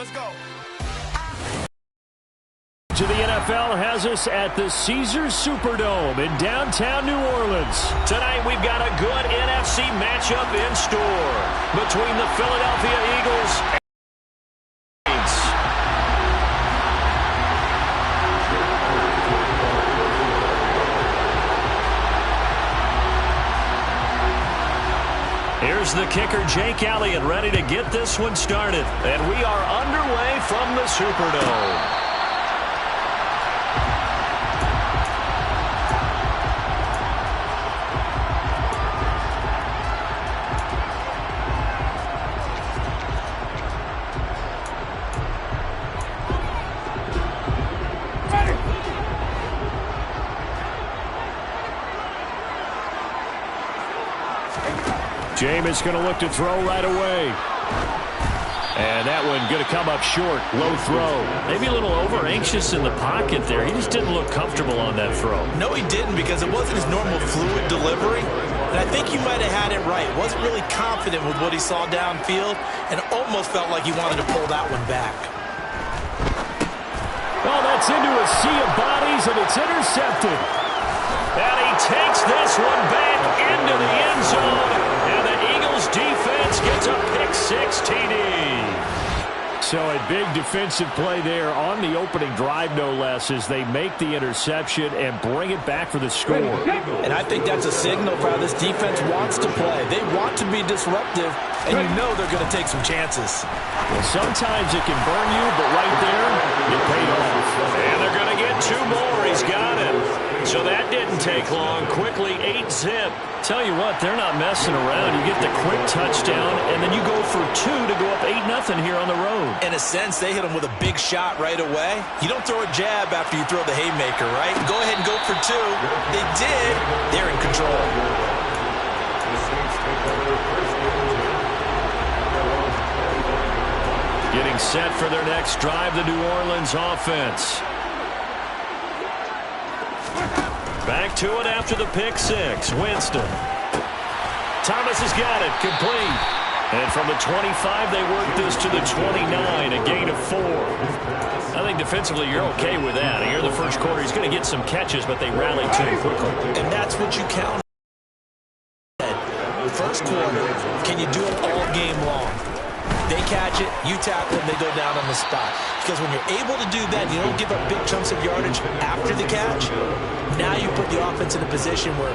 Let's go. To the NFL has us at the Caesars Superdome in downtown New Orleans. Tonight we've got a good NFC matchup in store between the Philadelphia Eagles and the Saints. Here's the kicker, Jake Elliott, ready to get this one started. And we are underway from the Superdome. Jameis going to look to throw right away. And that one going to come up short. Low throw. Maybe a little over-anxious in the pocket there. He just didn't look comfortable on that throw. No, he didn't, because it wasn't his normal fluid delivery. And I think he might have had it right. Wasn't really confident with what he saw downfield and almost felt like he wanted to pull that one back. Well, that's into a sea of bodies, and it's intercepted. And he takes this one back into the end zone. And the Eagles defense gets a pick-six TD. So a big defensive play there on the opening drive, no less, as they make the interception and bring it back for the score. And I think that's a signal for how this defense wants to play. They want to be disruptive, and you know they're going to take some chances. Well, sometimes it can burn you, but right there, it paid off. And they're going to get two more. He's got it. So that didn't take long. Quickly, 8-zip. Tell you what, they're not messing around. You get the quick touchdown, and then you go for two to go up 8-0 here on the road. In a sense, they hit him with a big shot right away. You don't throw a jab after you throw the haymaker, right? Go ahead and go for two. They did. They're in control. Getting set for their next drive, the New Orleans offense. Back to it after the pick-six. Winston. Thomas has got it. Complete. And from the 25, they work this to the 29, a gain of 4. I think defensively you're okay with that. Here in the first quarter, he's going to get some catches, but they rally too quickly. And that's what you count. First quarter, can you do it all game long? They catch it, you tackle them, they go down on the spot. Because when you're able to do that, you don't give up big chunks of yardage after the catch. Now you put the offense in a position where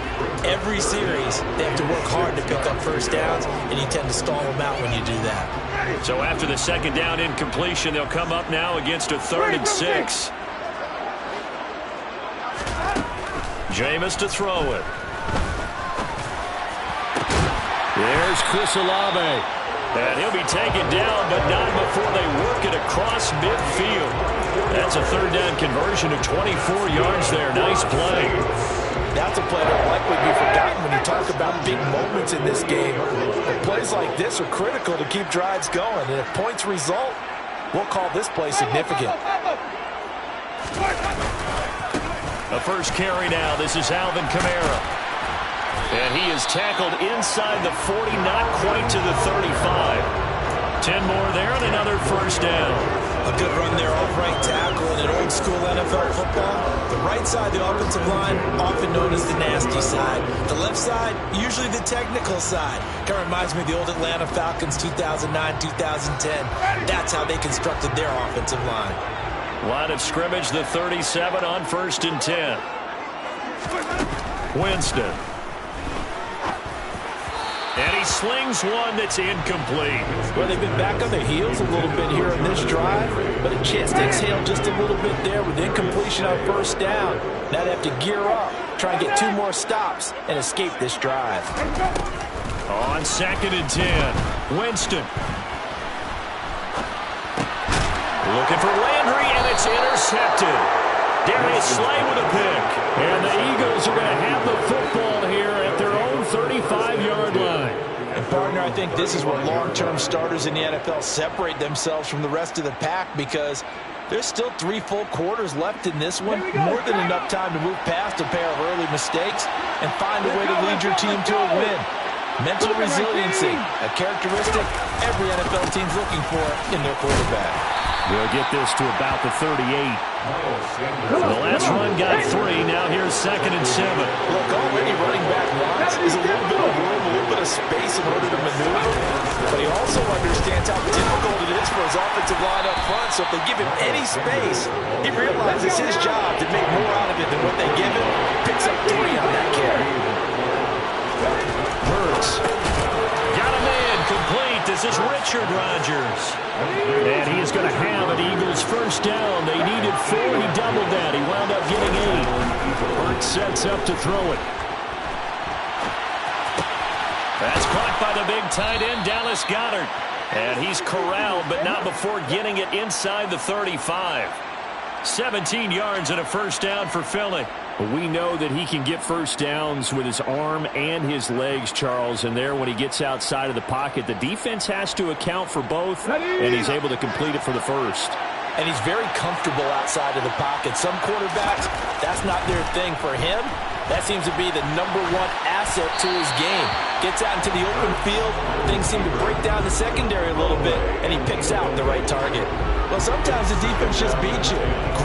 every series they have to work hard to pick up first downs, and you tend to stall them out when you do that. So after the second down incompletion, they'll come up now against a 3rd and 6. Jameis to throw it. There's Chris Olave. And he'll be taken down, but not before they work it across midfield. That's a 3rd down conversion of 24 yards there. Nice play. That's a play that will likely be forgotten when you talk about big moments in this game. But plays like this are critical to keep drives going. And if points result, we'll call this play significant. The first carry now. This is Alvin Kamara. And he is tackled inside the 40, not quite to the 35. 10 more there and another first down. A good run there off right tackle in an old school NFL football. The right side, the offensive line, often known as the nasty side. The left side, usually the technical side. Kind of reminds me of the old Atlanta Falcons 2009, 2010. That's how they constructed their offensive line. Line of scrimmage, the 37 on 1st and 10. Winston. And he slings one that's incomplete. Well, they've been back on their heels a little bit here in this drive, but a chance to exhale just a little bit there with incompletion on first down. Now they have to gear up, try and get 2 more stops, and escape this drive. On 2nd and 10, Winston. Looking for Landry, and it's intercepted. Darius Slay with a pick. And the Eagles are going to have the football here at their own 35-yard line. And partner, I think this is where long-term starters in the NFL separate themselves from the rest of the pack, because there's still 3 full quarters left in this one. More than enough time to move past a pair of early mistakes and find a way to lead your team to a win. Mental resiliency, a characteristic every NFL team's looking for in their quarterback. We'll get this to about the 38. The last run got 3. Now here's 2nd and 7. Look, already running back wants is a little bit of room, a little bit of space in order to maneuver. But he also understands how difficult it is for his offensive line up front. So if they give him any space, he realizes his job to make more out of it than what they give him. Picks up 3 on that carry. Hurts. Got a man complete. This is Richard Rodgers. And he is going to have an Eagles first down. They needed 4. He doubled that. He wound up getting 8. Hurts sets up to throw it. That's caught by the big tight end, Dallas Goedert. And he's corralled, but not before getting it inside the 35. 17 yards and a first down for Philly. We know that he can get first downs with his arm and his legs, Charles. And there, when he gets outside of the pocket, the defense has to account for both, and he's able to complete it for the first. And he's very comfortable outside of the pocket. Some quarterbacks, that's not their thing. For him, that seems to be the #1 asset to his game. Gets out into the open field, things seem to break down the secondary a little bit, and he picks out the right target. Well, sometimes the defense just beats you.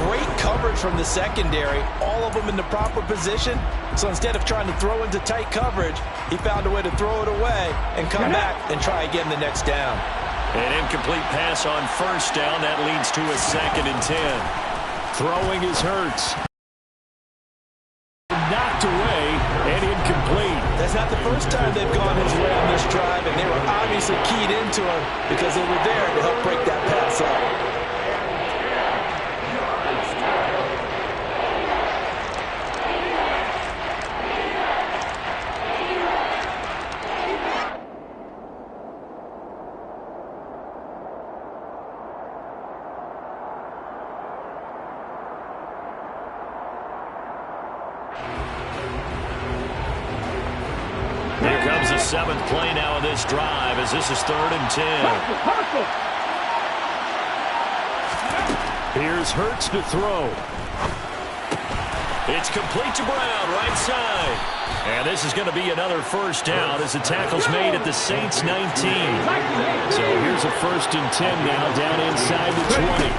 Great coverage from the secondary, all of them in the proper position. So instead of trying to throw into tight coverage, he found a way to throw it away and come back and try again the next down. An incomplete pass on first down. That leads to a 2nd and 10. Throwing his Hurts. Knocked away and incomplete. That's not the first time they've gone his way on this drive, and they were obviously keyed into him because they were there to help break that pass up. Here comes the 7th play now of this drive as this is 3rd and 10. Here's Hurts to throw. It's complete to Brown, right side. And this is going to be another first down as the tackle's made at the Saints 19. So here's a 1st and 10 now down inside the 20.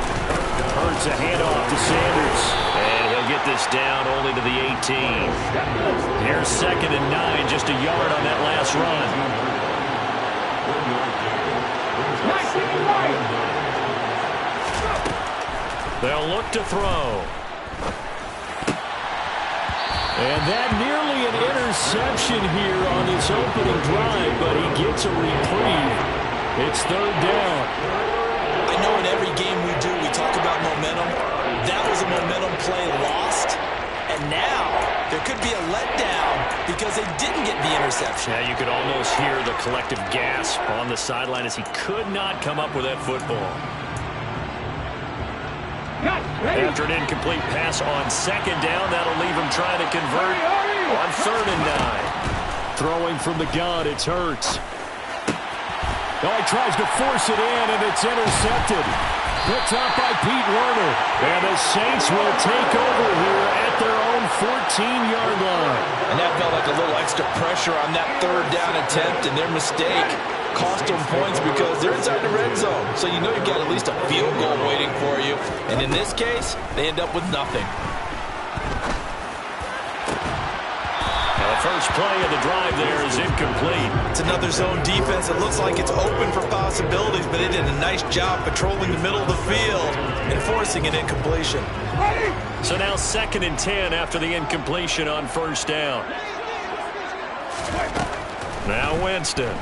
Hurts a handoff to Sanders. And he'll get this down only to the 18. Here's 2nd and 9, just a yard on that last run. They'll look to throw. And that nearly an interception here on this opening drive, but he gets a reprieve. It's 3rd down. I know in every game we do, we talk about momentum. That was a momentum play lost. And now there could be a letdown because they didn't get the interception. Yeah, you could almost hear the collective gasp on the sideline as he could not come up with that football. After an incomplete pass on 2nd down, that'll leave him trying to convert on 3rd and 9. Throwing from the gun, it's Hurts. Oh, he tries to force it in, and it's intercepted. Picked up by Pete Werner. And the Saints will take over here at their own 14-yard line. And that felt like a little extra pressure on that 3rd down attempt, and their mistake cost them points because they're inside the red zone. So you know you've got at least a field goal waiting for you. And in this case, they end up with nothing. The first play of the drive there is incomplete. It's another zone defense. It looks like it's open for possibilities, but they did a nice job patrolling the middle of the field and forcing an incompletion. So now 2nd and 10 after the incompletion on first down. Now Winston.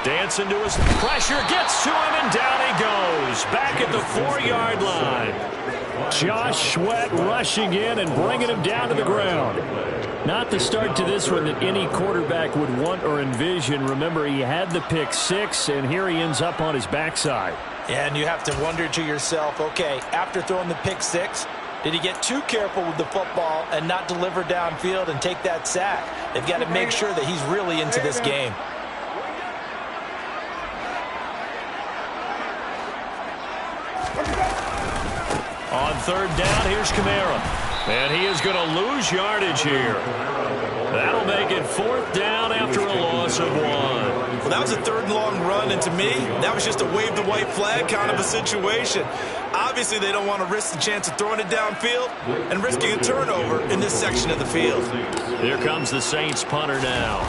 Dancing to his pressure, gets to him, and down he goes. Back at the 4-yard line. Josh Sweat rushing in and bringing him down to the ground. Not the start to this one that any quarterback would want or envision. Remember, he had the pick 6, and here he ends up on his backside. And you have to wonder to yourself, okay, after throwing the pick 6, did he get too careful with the football and not deliver downfield and take that sack? They've got to make sure that he's really into this game. On 3rd down, here's Kamara. And he is going to lose yardage here. That'll make it 4th down after a loss of 1. Well, that was a third and long run, and to me, that was just a wave the white flag kind of a situation. Obviously, they don't want to risk the chance of throwing it downfield and risking a turnover in this section of the field. Here comes the Saints punter now.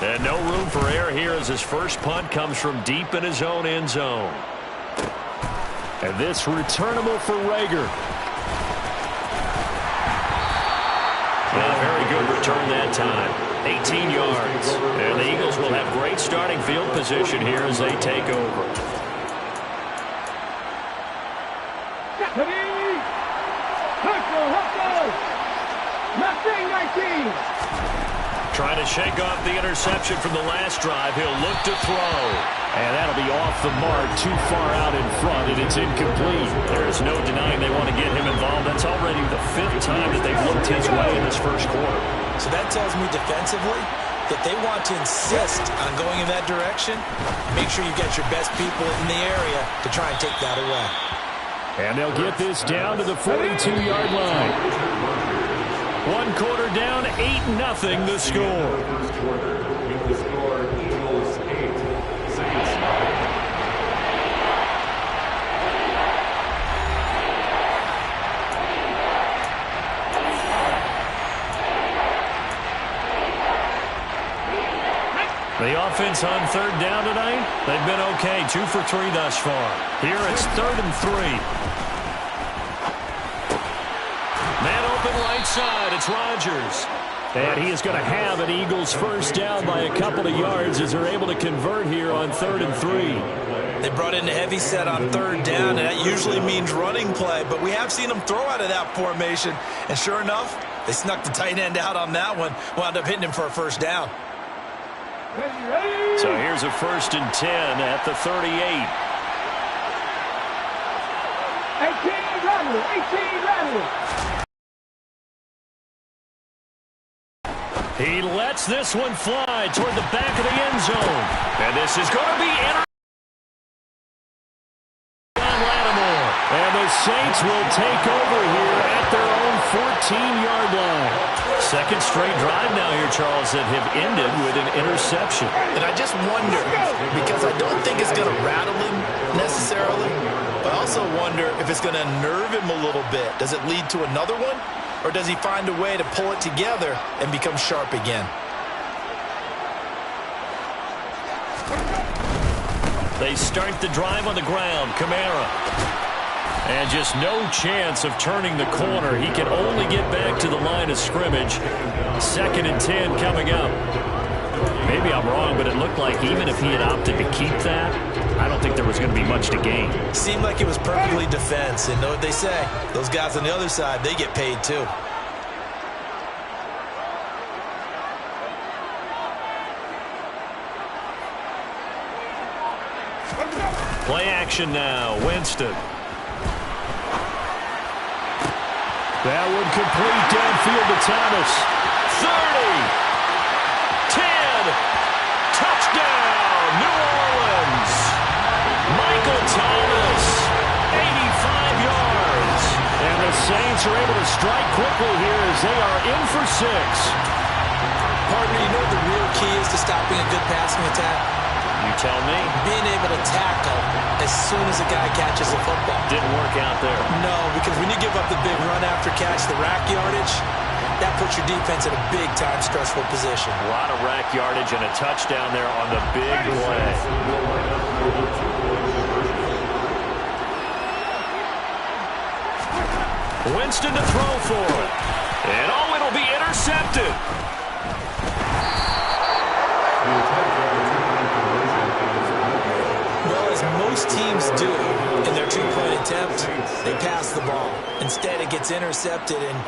And no room for error here as his first punt comes from deep in his own end zone. And this returnable for Reagor. A very good return that time. 18 yards. And the Eagles will have great starting field position here as they take over. Trying to shake off the interception from the last drive. He'll look to throw. And that'll be off the mark, too far out in front, and it's incomplete. There's no denying they want to get him involved. That's already the 5th time that they've looked his way in this first quarter. So that tells me defensively that they want to insist on going in that direction. Make sure you get your best people in the area to try and take that away. And they'll get this down to the 42-yard line. 1 quarter down, 8-0 the score. The offense on third down tonight, they've been okay. 2 for 3 thus far. Here it's 3rd and 3. Man open right side. It's Rodgers. And he is going to have an Eagles first down by a couple of yards as they're able to convert here on 3rd and 3. They brought in a heavy set on third down, and that usually means running play. But we have seen them throw out of that formation. And sure enough, they snuck the tight end out on that one. Wound up hitting him for a first down. So here's a 1st and 10 at the 38. 18 He lets this one fly toward the back of the end zone. And this is going to be Lattimore. And the Saints will take over here at their own 14-yard line. Second straight drive now here, Charles, that have ended with an interception. And I just wonder, because I don't think it's going to rattle him necessarily, but I also wonder if it's going to nerve him a little bit. Does it lead to another one? Or does he find a way to pull it together and become sharp again? They start the drive on the ground. Kamara. And just no chance of turning the corner. He can only get back to the line of scrimmage. 2nd and 10 coming up. Maybe I'm wrong, but it looked like even if he had opted to keep that, I don't think there was going to be much to gain. Seemed like it was perfectly defense. And know what they say? Those guys on the other side, they get paid too. Play action now. Winston. That one complete downfield to Thomas. 30. 10. Touchdown, New Orleans. Michael Thomas. 85 yards. And the Saints are able to strike quickly here as they are in for 6. Partner, you know what the real key is to stopping a good passing attack? You tell me. Being able to tackle as soon as a guy catches the football. Didn't work out there. No, because when you give up the big run after catch, the rack yardage, that puts your defense in a big-time stressful position. A lot of rack yardage and a touchdown there on the big play. Winston to throw for it. And oh, it'll be intercepted. Most teams do in their two-point attempt, they pass the ball. Instead, it gets intercepted. And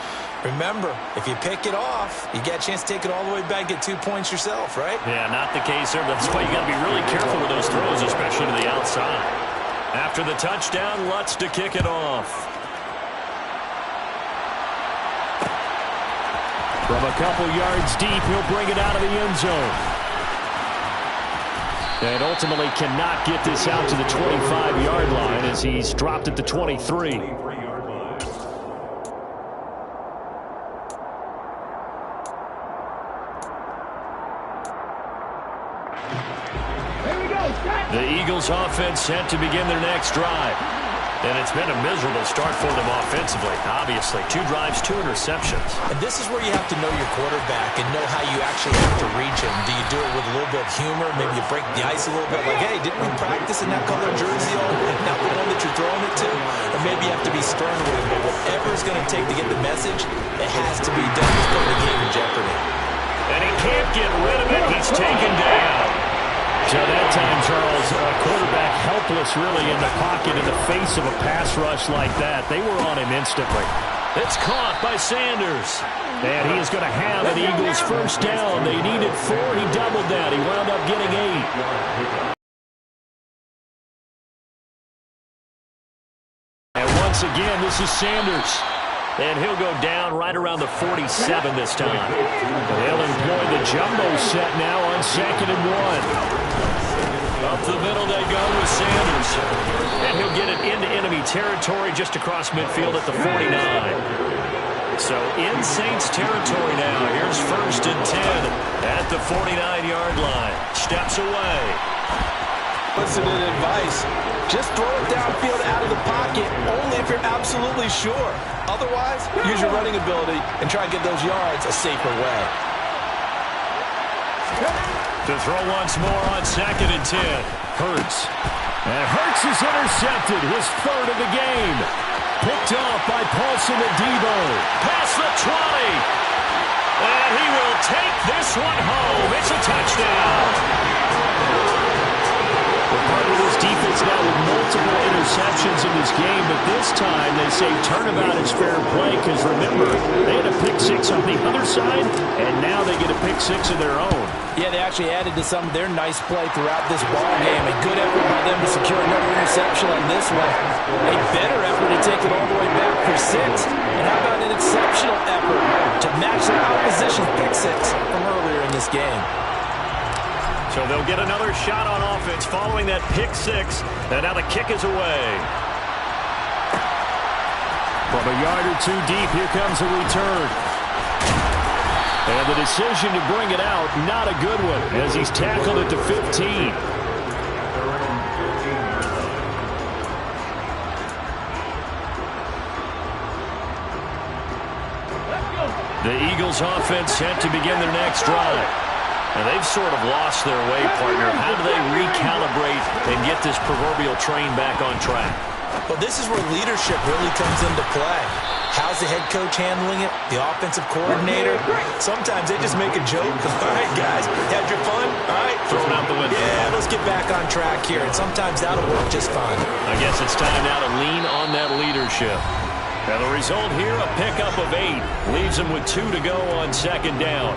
remember, if you pick it off, you get a chance to take it all the way back, get 2 points yourself, right? Yeah, not the case there. That's why you got to be really careful with those throws, especially to the outside. After the touchdown, Lutz to kick it off. From a couple yards deep, he'll bring it out of the end zone. And ultimately cannot get this out to the 25-yard line as he's dropped at the 23. The Eagles offense set to begin their next drive. And it's been a miserable start for them offensively, obviously. 2 drives, 2 interceptions. And this is where you have to know your quarterback and know how you actually have to reach him. Do you do it with a little bit of humor? Maybe you break the ice a little bit, like, hey, didn't we practice in that color jersey all week? Not the one that you're throwing it to? Or maybe you have to be stern with him. But whatever it's going to take to get the message, it has to be done. It's putting the game in jeopardy. And he can't get rid of it. He's taken down. So that time, Charles, quarterback helpless really in the pocket in the face of a pass rush like that. They were on him instantly. It's caught by Sanders. And he is going to have an Eagles first down. They needed 4. He doubled that. He wound up getting 8. And once again, this is Sanders. And he'll go down right around the 47 this time. They'll employ the jumbo set now on 2nd and 1. Up the middle they go with Sanders. And he'll get it into enemy territory just across midfield at the 49. So in Saints territory now. Here's 1st and 10 at the 49-yard line. Steps away. Listen to the advice. Just throw it downfield out of the pocket only if you're absolutely sure. Otherwise, use your running ability and try and get those yards a safer way. To throw once more on 2nd and 10. Hurts. And Hurts is intercepted. His 3rd of the game. Picked off by Paulson Adebo. Past the 20. And he will take this one home. It's a touchdown. We're part of this defense now with multiple interceptions in this game, but this time they say turnabout is fair play because, remember, they had a pick 6 on the other side, and now they get a pick 6 of their own. Yeah, they actually added to some of their nice play throughout this ball game. A good effort by them to secure another interception on this one. A better effort to take it all the way back for 6. And how about an exceptional effort to match the opposition's pick 6 from earlier in this game. So they'll get another shot on offense following that pick 6. And now the kick is away. From a yard or 2 deep, here comes a return. And the decision to bring it out, not a good one, as he's tackled at the 15. The Eagles offense set to begin their next drive. And they've sort of lost their way, partner. How do they recalibrate and get this proverbial train back on track? Well, this is where leadership really comes into play. How's the head coach handling it? The offensive coordinator? Sometimes they just make a joke. All right, guys, had your fun? All right. Throw it out the window. Yeah, let's get back on track here. And sometimes that'll work just fine. I guess it's time now to lean on that leadership. And the result here, a pickup of 8. Leaves them with 2 to go on 2nd down.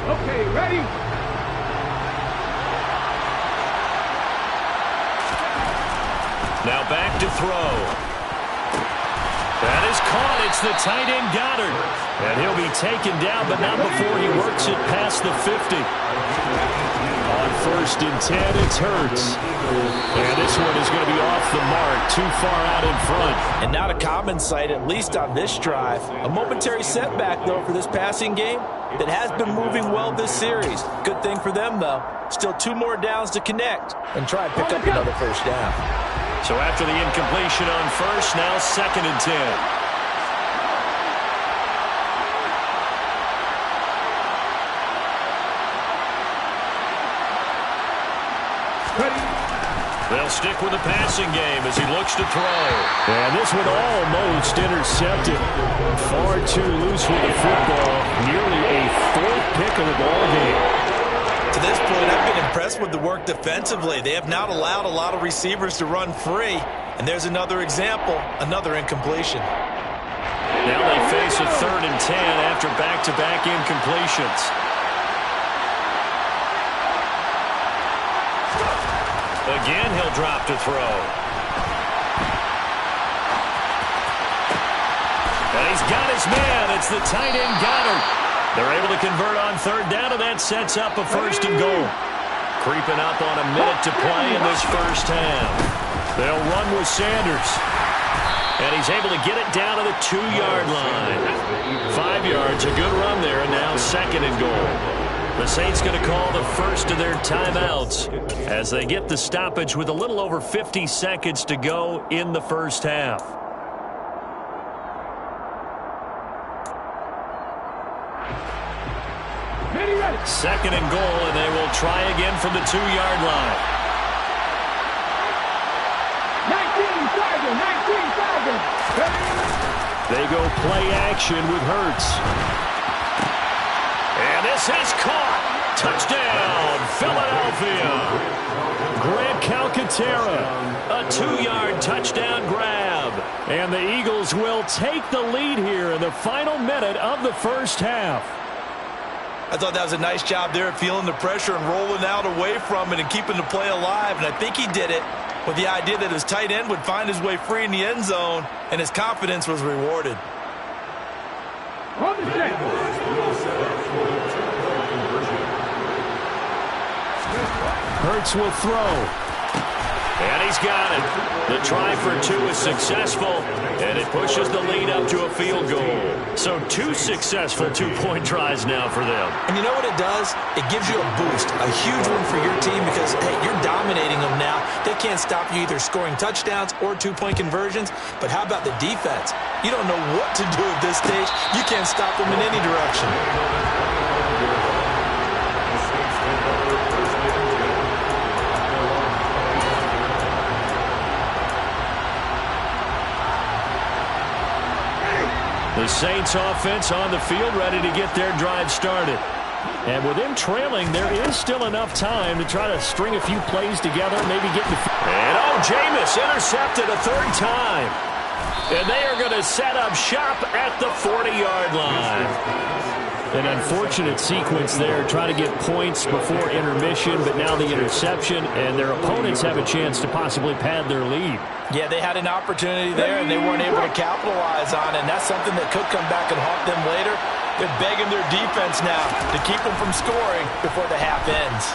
Okay, ready? Now back to throw. That is caught. It's the tight end Goddard. And he'll be taken down, but not before he works it past the 50. On 1st and 10, it's Hurts. And this one is going to be off the mark, too far out in front. And not a common sight, at least on this drive. A momentary setback, though, for this passing game that has been moving well this series. Good thing for them, though. Still 2 more downs to connect and try and pick up another first down. So after the incompletion on 1st, now 2nd and 10. They'll stick with the passing game as he looks to throw. And this one almost intercepted. Far too loose with the football. Nearly a 4th pick of the ball game. To this point, I've been impressed with the work defensively. They have not allowed a lot of receivers to run free. And there's another example, another incompletion. Now they face a 3rd and 10 after back-to-back incompletions. Again, he'll drop to throw. And he's got his man. It's the tight end Goddard. They're able to convert on 3rd down, and that sets up a 1st and goal. Creeping up on a minute to play in this first half. They'll run with Sanders. And he's able to get it down to the 2-yard line. 5 yards, a good run there, and now 2nd and goal. The Saints going to call the first of their timeouts as they get the stoppage with a little over 50 seconds to go in the first half. Ready. 2nd and goal, and they will try again from the 2-yard line. 19 seconds. They go play action with Hurts. And this is caught. Touchdown, Philadelphia. Grant Calcaterra. A 2-yard touchdown grab. And the Eagles will take the lead here in the final minute of the first half. I thought that was a nice job there at feeling the pressure and rolling out away from it and keeping the play alive. And I think he did it with the idea that his tight end would find his way free in the end zone, and his confidence was rewarded. On the set. Hurts will throw. And he's got it. The try for 2 is successful, and it pushes the lead up to a field goal. So 2 successful 2-point tries now for them. And you know what it does? It gives you a boost, a huge one for your team because, hey, you're dominating them now. They can't stop you either scoring touchdowns or 2-point conversions. But how about the defense? You don't know what to do at this stage. You can't stop them in any direction. The Saints offense on the field ready to get their drive started. And with them trailing, there is still enough time to try to string a few plays together, maybe get the... And Jameis intercepted a 3rd time. And they are going to set up shop at the 40-yard line. An unfortunate sequence there, trying to get points before intermission, but now the interception, and their opponents have a chance to possibly pad their lead. Yeah, they had an opportunity there, and they weren't able to capitalize on it, and that's something that could come back and haunt them later. They're begging their defense now to keep them from scoring before the half ends.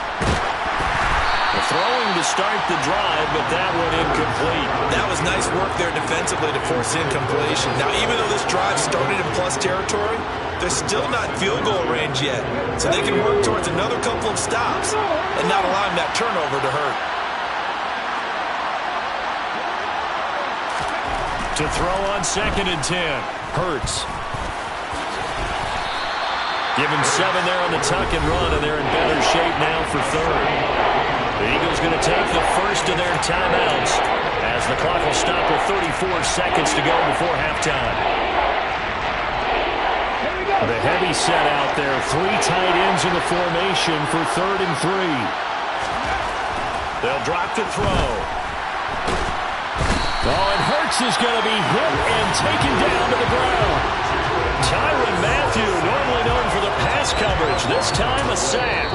Throwing to start the drive, but that one incomplete. That was nice work there defensively to force incompletion. Now, even though this drive started in plus territory, they're still not field goal range yet. So they can work towards another couple of stops and not allowing that turnover to hurt. To throw on 2nd and 10. Hurts. Give him 7 there on the tuck and run, and they're in better shape now for 3rd. The Eagles going to take the first of their timeouts as the clock will stop with 34 seconds to go before halftime. The heavy set out there. 3 tight ends in the formation for 3rd and 3. They'll drop to throw. Oh, and Hurts is going to be hit and taken down to the ground. Tyrann Mathieu, normally known for the pass coverage, this time a sack.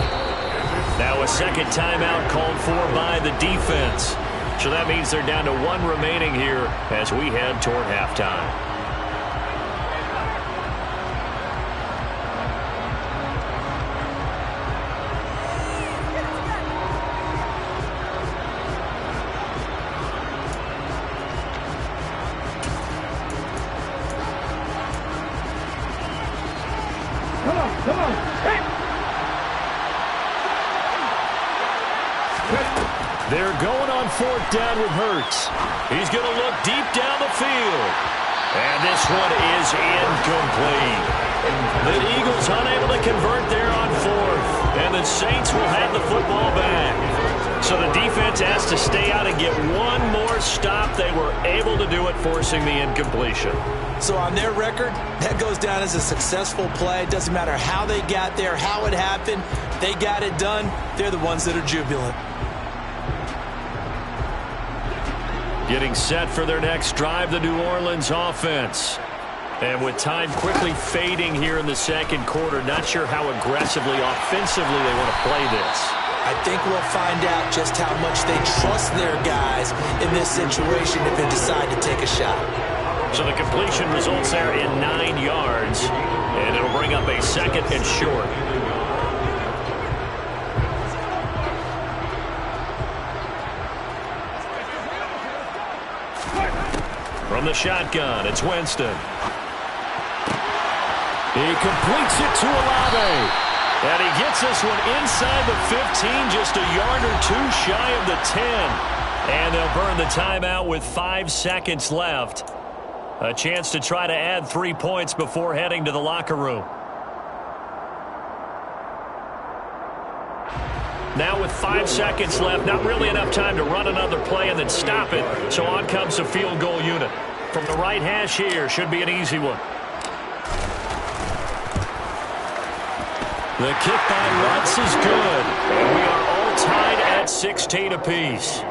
Now a 2nd timeout called for by the defense. So that means they're down to 1 remaining here as we head toward halftime. Come on. Hey. They're going on 4th down with Hurts. He's going to look deep down the field. And this one is incomplete. The Eagles unable to convert there on 4th. And the Saints will have the football back. So the defense has to stay out and get one more stop. They were able to do it, forcing the incompletion. So on their record, that goes down as a successful play. It doesn't matter how they got there, how it happened. They got it done. They're the ones that are jubilant. Getting set for their next drive, the New Orleans offense. And with time quickly fading here in the 2nd quarter, not sure how aggressively, offensively they want to play this. I think we'll find out just how much they trust their guys in this situation if they decide to take a shot. So the completion results there in 9 yards, and it'll bring up a 2nd and short. the shotgun, it's Winston. He completes it to Olave. And he gets this one inside the 15, just a yard or two shy of the 10. And they'll burn the timeout with 5 seconds left. A chance to try to add 3 points before heading to the locker room. Now with 5 seconds left, not really enough time to run another play and then stop it. So on comes the field goal unit. From the right hash here, should be an easy one. The kick by Lutz is good. And we are all tied at 16 apiece.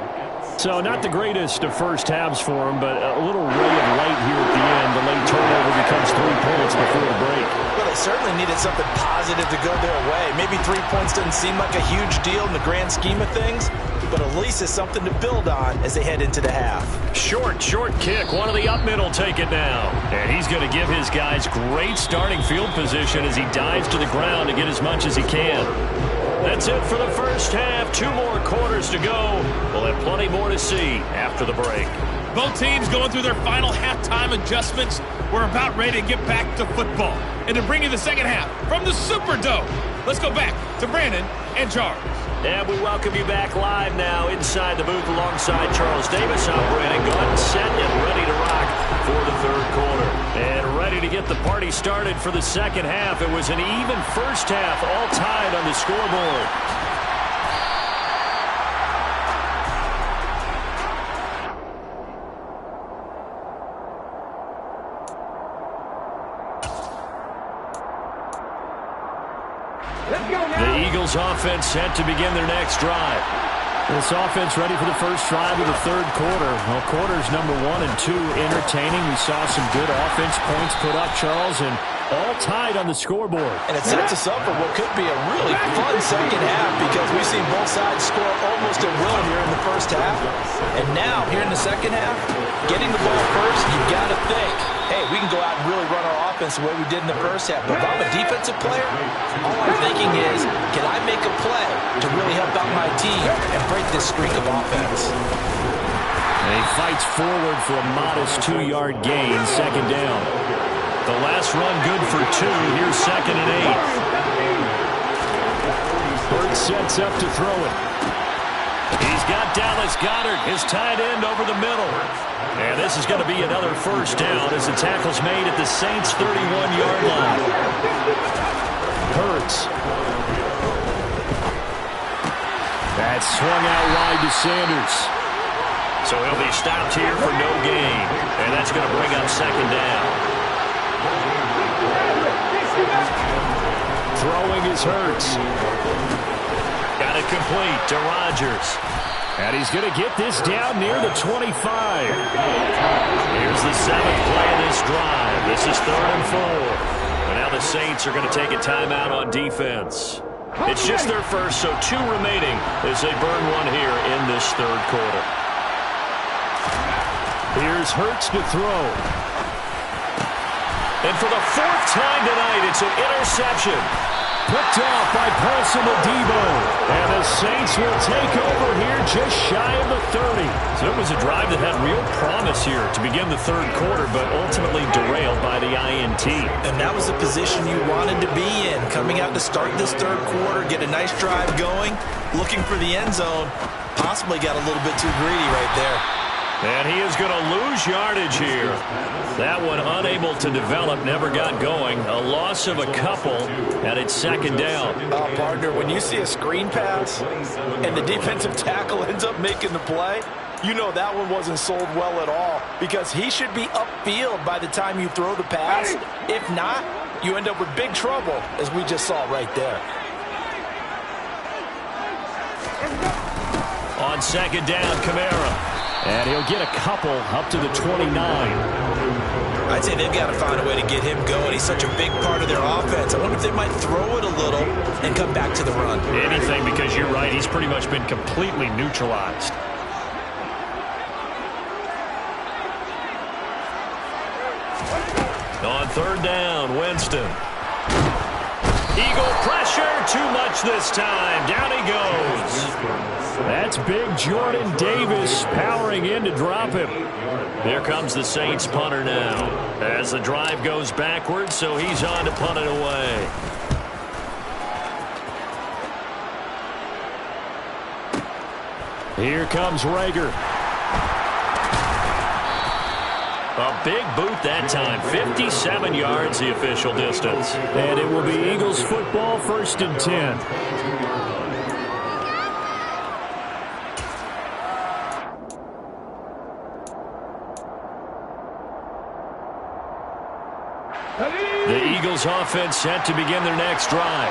So not the greatest of first halves for him, but a little ray of light here at the end. The late turnover becomes 3 points before the break. Well, they certainly needed something positive to go their way. Maybe 3 points doesn't seem like a huge deal in the grand scheme of things, but at least it's something to build on as they head into the half. Short kick. One of the up middle take it now. And he's going to give his guys great starting field position as he dives to the ground to get as much as he can. That's it for the first half. 2 more quarters to go. We'll have plenty more to see after the break. Both teams going through their final halftime adjustments. We're about ready to get back to football. And to bring you the second half from the Superdome, let's go back to Brandon and Charles. And we welcome you back live now inside the booth alongside Charles Davis. I'm Brandon Gaudin, set and ready to rock for the third quarter. And ready to get the party started for the second half. It was an even first half, all tied on the scoreboard. The Eagles offense set to begin their next drive. This offense ready for the first drive of the third quarter. Well, quarters number 1 and 2 entertaining. We saw some good offense points put up, Charles, and all tied on the scoreboard. And it sets us up for what could be a really fun second half because we've seen both sides score almost at will here in the first half. And now, here in the second half, getting the ball first, you've got to think, hey, we can go out and really run our offense the way we did in the first half. But if I'm a defensive player, all I'm thinking is, can I make a play to really help out my team and break this streak of offense? And he fights forward for a modest 2-yard gain, second down. The last run good for 2. Here's 2nd and 8. Hurts sets up to throw it. He's got Dallas Goedert, his tight end, over the middle. And this is going to be another first down as the tackle's made at the Saints' 31-yard line. Hurts. That's swung out wide to Sanders. So he'll be stopped here for no gain. And that's going to bring up second down. Throwing is Hurts. Got it complete to Rodgers. And he's going to get this down near the 25. Here's the 7th play of this drive. This is 3rd and 4. And now the Saints are going to take a timeout on defense. It's just their first, so 2 remaining as they burn one here in this third quarter. Here's Hurts to throw. And for the 4th time tonight, it's an interception. Picked off by Paulson Adebo. And the Saints will take over here just shy of the 30. So it was a drive that had real promise here to begin the third quarter, but ultimately derailed by the INT. And that was the position you wanted to be in. Coming out to start this third quarter, get a nice drive going, looking for the end zone. Possibly got a little bit too greedy right there. And he is going to lose yardage here. That one unable to develop, never got going. A loss of a couple, and it's second down. Partner, when you see a screen pass and the defensive tackle ends up making the play, you know that one wasn't sold well at all because he should be upfield by the time you throw the pass. If not, you end up with big trouble, as we just saw right there. On second down, Kamara. And he'll get a couple up to the 29. I'd say they've got to find a way to get him going. He's such a big part of their offense. I wonder if they might throw it a little and come back to the run. Anything, because you're right. He's pretty much been completely neutralized. On third down, Winston. Eagle pressure, too much this time. Down he goes. That's big Jordan Davis powering in to drop him. Here comes the Saints punter now. As the drive goes backwards, so he's on to punt it away. Here comes Rager. A big boot that time. 57 yards, the official distance. And it will be Eagles football, 1st and 10. The Eagles offense set to begin their next drive.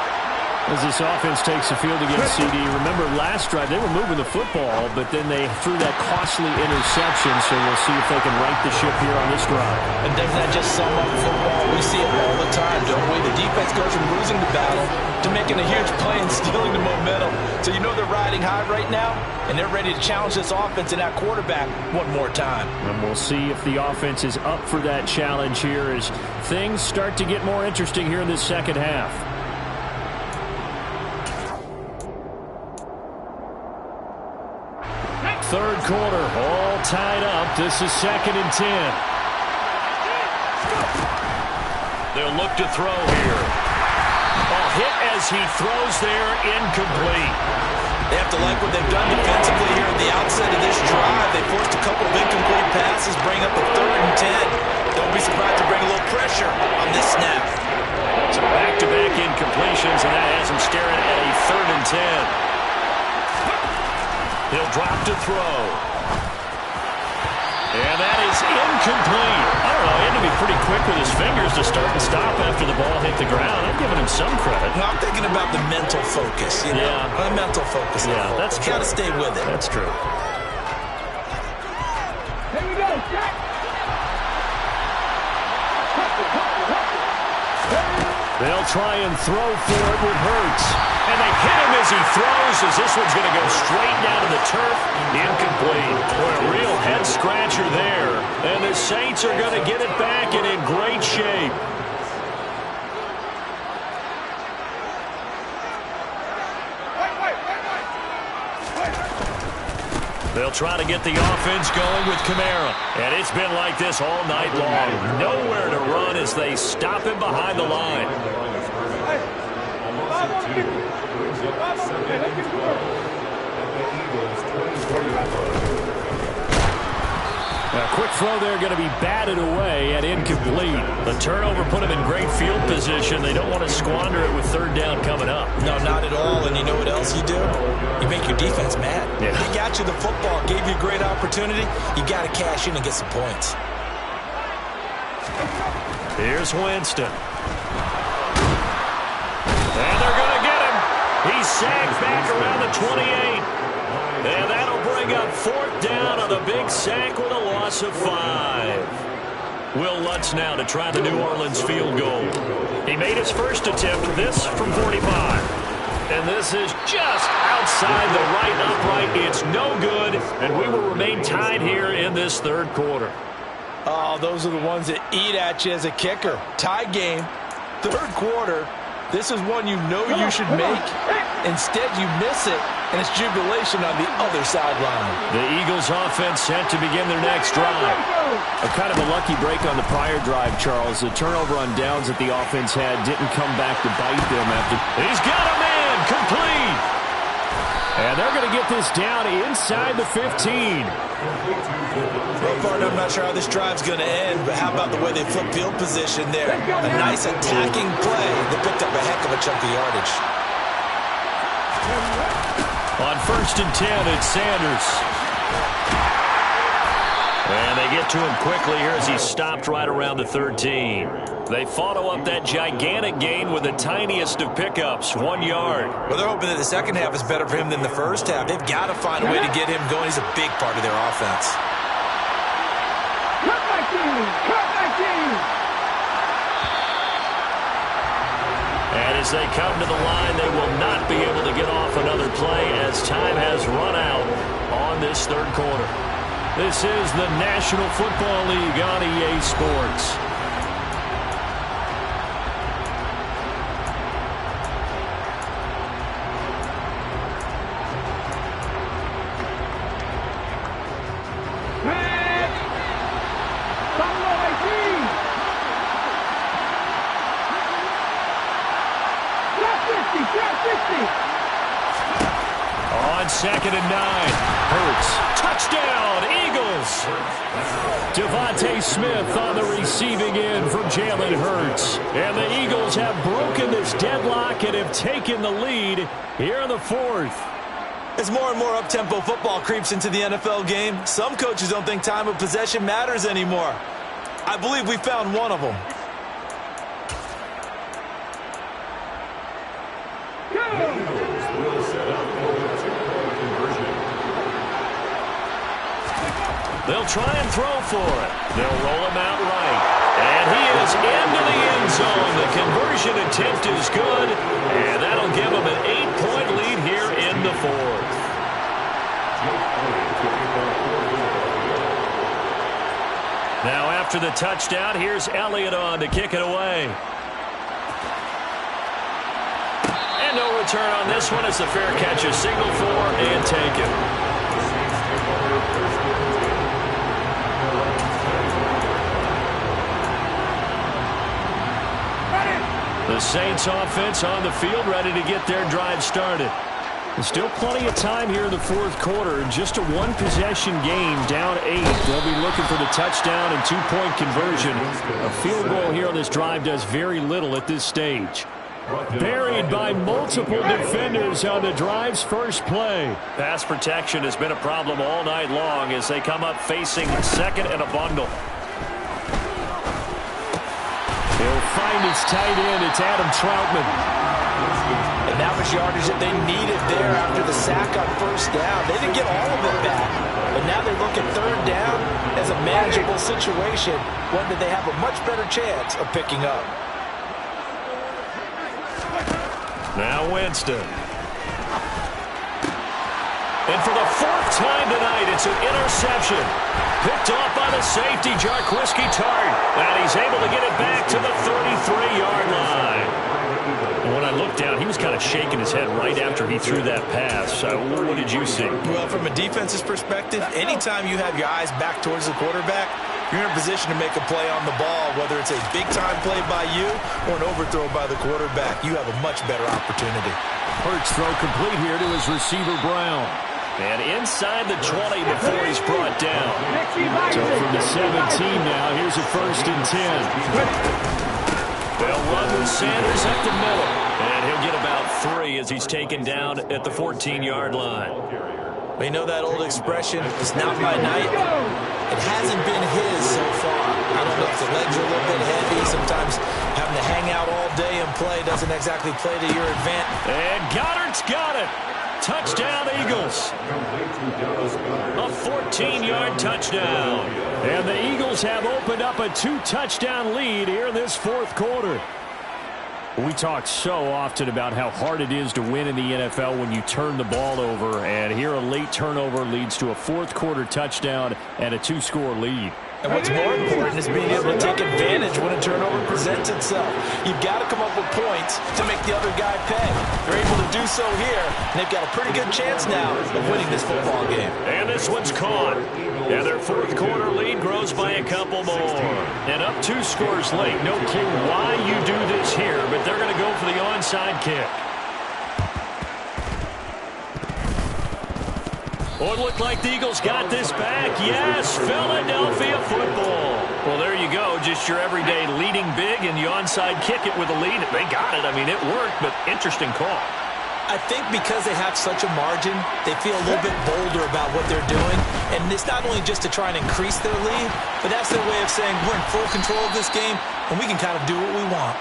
As this offense takes the field against CD, remember last drive they were moving the football, but then they threw that costly interception, so we'll see if they can right the ship here on this drive. And doesn't that just sum up football? We see it all the time, don't we? The defense goes from losing the battle to making a huge play and stealing the momentum. So you know they're riding high right now, and they're ready to challenge this offense and that quarterback one more time. And we'll see if the offense is up for that challenge here as things start to get more interesting here in this second half. Third quarter, all tied up. This is 2nd and 10. They'll look to throw here. A hit as he throws there, incomplete. They have to like what they've done defensively here at the outset of this drive. They forced a couple of incomplete passes, bring up a 3rd and 10. Don't be surprised to bring a little pressure on this snap. So back-to-back incompletions, and that has him staring at a 3rd and 10. He'll drop to throw. And that is incomplete. I don't know, he had to be pretty quick with his fingers to start and stop after the ball hit the ground. I'm giving him some credit. No, I'm thinking about the mental focus, you know? Yeah. The mental focus. Yeah, that's true. Got to stay with it. That's true. Here we go, Jack. They'll try and throw for it with Hurts. And they hit him as he throws, as this one's going to go straight down to the turf. Incomplete. Boy, a real head-scratcher there. And the Saints are going to get it back and in great shape. They'll try to get the offense going with Kamara. And it's been like this all night long. Nowhere to run as they stop him behind the line. A quick throw there going to be batted away and incomplete. The turnover put him in great field position. They don't want to squander it with 3rd down coming up. No, not at all. And you know what else you do? You make your defense mad. Yeah. They got you the football, gave you a great opportunity. You got to cash in and get some points. Here's Winston. And they're going to get him. He's sagged back around the 28. And that'll bring up 4th down on the big sack with a loss of 5. Will Lutz now to try the New Orleans field goal. He made his first attempt, this from 45. And this is just outside the right upright. It's no good, and we will remain tied here in this 3rd quarter. Oh, those are the ones that eat at you as a kicker. Tie game, 3rd quarter. This is one you know you should make. Instead, you miss it, and it's jubilation on the other sideline. The Eagles offense set to begin their next drive. A kind of a lucky break on the prior drive, Charles. The turnover on downs that the offense had didn't come back to bite them after. He's got a man, complete. And they're going to get this down inside the 15. Well, partner, I'm not sure how this drive's going to end, but how about the way they flip field position there? A nice attacking play. They picked up a heck of a chunk of yardage. On 1st and 10, it's Sanders. And they get to him quickly here as he's stopped right around the 13. They follow up that gigantic gain with the tiniest of pickups, 1 yard. Well, they're hoping that the second half is better for him than the first half. They've got to find a way to get him going. He's a big part of their offense. Cut my team! Cut my team! And as they come to the line, they will not be able to get off another play as time has run out on this 3rd quarter. This is the National Football League on EA Sports. on 2nd and 9. Hurts. Touchdown, Eagles. Devontae Smith on the receiving end for Jalen Hurts. And the Eagles have broken this deadlock and have taken the lead here in the 4th. As more and more up-tempo football creeps into the NFL game, some coaches don't think time of possession matters anymore. I believe we found one of them. They'll try and throw for it. They'll roll him out right. And he is into the end zone. The conversion attempt is good. And that'll give him an 8-point lead here in the 4th. Now after the touchdown, here's Elliott on to kick it away. And no return on this one. It's a fair catch, a signal for and taken. The Saints offense on the field, ready to get their drive started. There's still plenty of time here in the 4th quarter. Just a one-possession game, down 8. They'll be looking for the touchdown and 2-point conversion. A field goal here on this drive does very little at this stage. Buried by multiple defenders on the drive's first play. Pass protection has been a problem all night long as they come up facing 2nd and a bundle. He'll find his tight end. It's Adam Troutman. And that was yardage that they needed there after the sack on 1st down. They didn't get all of it back, but now they look at 3rd down as a manageable situation, one that they have a much better chance of picking up. Now Winston. And for the 4th time tonight, it's an interception. Picked off by the safety, Jaquiski Tartt. And he's able to get it back to the 33-yard line. And when I looked down, he was kind of shaking his head right after he threw that pass. What did you see? Well, from a defense's perspective, anytime you have your eyes back towards the quarterback, you're in a position to make a play on the ball, whether it's a big-time play by you or an overthrow by the quarterback. You have a much better opportunity. Hurts throw complete here to his receiver, Brown. And inside the 20 before he's brought down. So from the 17 now, here's a 1st and 10. They'll run with Sanders up the middle. And he'll get about 3 as he's taken down at the 14-yard line. We know that old expression, it's not my night. It hasn't been his so far. I don't know if the legs are a little bit heavy. Sometimes having to hang out all day and play doesn't exactly play to your advantage. And Goddard's got it. Touchdown, Eagles. A 14-yard touchdown. And the Eagles have opened up a 2-touchdown lead here in this 4th quarter. We talk so often about how hard it is to win in the NFL when you turn the ball over. And here a late turnover leads to a 4th quarter touchdown and a 2-score lead. And what's more important is being able to take advantage when a turnover presents itself. You've got to come up with points to make the other guy pay. They're able to do so here, and they've got a pretty good chance now of winning this football game. And this one's caught. And their 4th quarter lead grows by a couple more. And up 2 scores late. No clue why you do this here, but they're going to go for the onside kick. Oh, it looked like the Eagles got this back. Yes, Philadelphia football. Well, there you go. Just your everyday leading big and the onside kick it with a lead. They got it. I mean, it worked, but interesting call. I think because they have such a margin, they feel a little bit bolder about what they're doing. And it's not only just to try and increase their lead, but that's their way of saying we're in full control of this game, and we can kind of do what we want.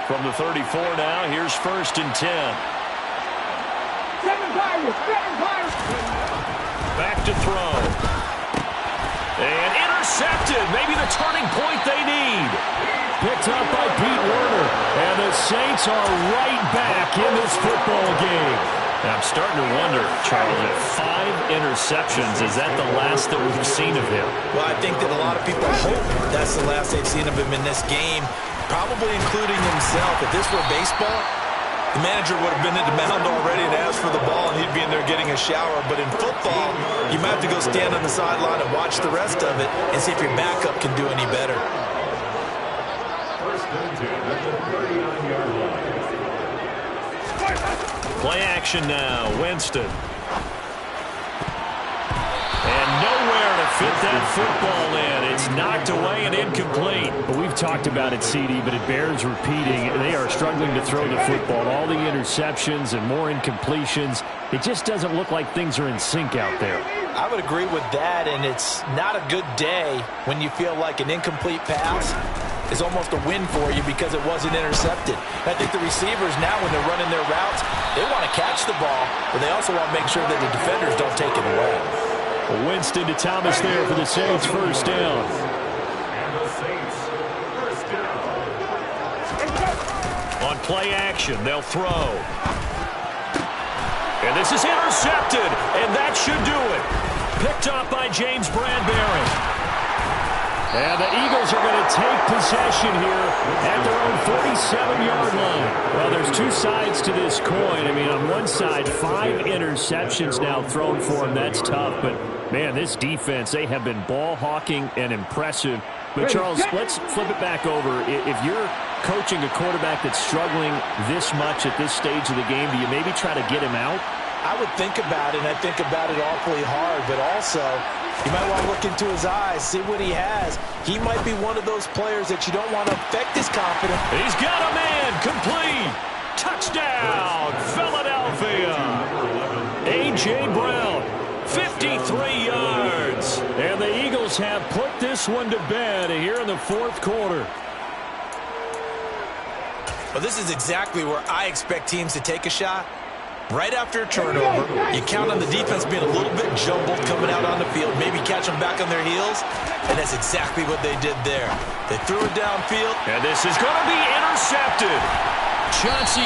From the 34 now, here's 1st and 10. Back to throw. And intercepted. Maybe the turning point they need. Picked up by Pete Werner. And the Saints are right back in this football game. I'm starting to wonder, Charles, if 5 interceptions, is that the last that we've seen of him? Well, I think that a lot of people hope that's the last they've seen of him in this game, probably including himself. If this were baseball, the manager would have been at the mound already and asked for the ball, and he'd be in there getting a shower. But in football, you might have to go stand on the sideline and watch the rest of it and see if your backup can do any better. Play action now. Winston. And nowhere to fit that football in. It's knocked away and incomplete. Well, we've talked about it, CD, but it bears repeating. They are struggling to throw the football. All the interceptions and more incompletions. It just doesn't look like things are in sync out there. I would agree with that, and it's not a good day when you feel like an incomplete pass is almost a win for you because it wasn't intercepted. I think the receivers now, when they're running their routes, they want to catch the ball, but they also want to make sure that the defenders don't take it away. Winston to Thomas there for the Saints first down. On play action, they'll throw. And this is intercepted, and that should do it. Picked up by James Bradbury. And the Eagles are going to take possession here at their own 47-yard line. Well, there's two sides to this coin. I mean, on one side, 5 interceptions now thrown for them. That's tough. But, man, this defense, they have been ball hawking and impressive. But, Charles, let's flip it back over. If you're coaching a quarterback that's struggling this much at this stage of the game, do you maybe try to get him out? I would think about it, and I think about it awfully hard, but also you might want to look into his eyes, see what he has. He might be one of those players that you don't want to affect his confidence. He's got a man, complete. Touchdown, Philadelphia. A.J. Brown, 53 yards. And the Eagles have put this one to bed here in the fourth quarter. Well, this is exactly where I expect teams to take a shot. Right after a turnover, you count on the defense being a little bit jumbled coming out on the field, maybe catch them back on their heels, and that's exactly what they did there. They threw it downfield. And this is going to be intercepted. Chauncey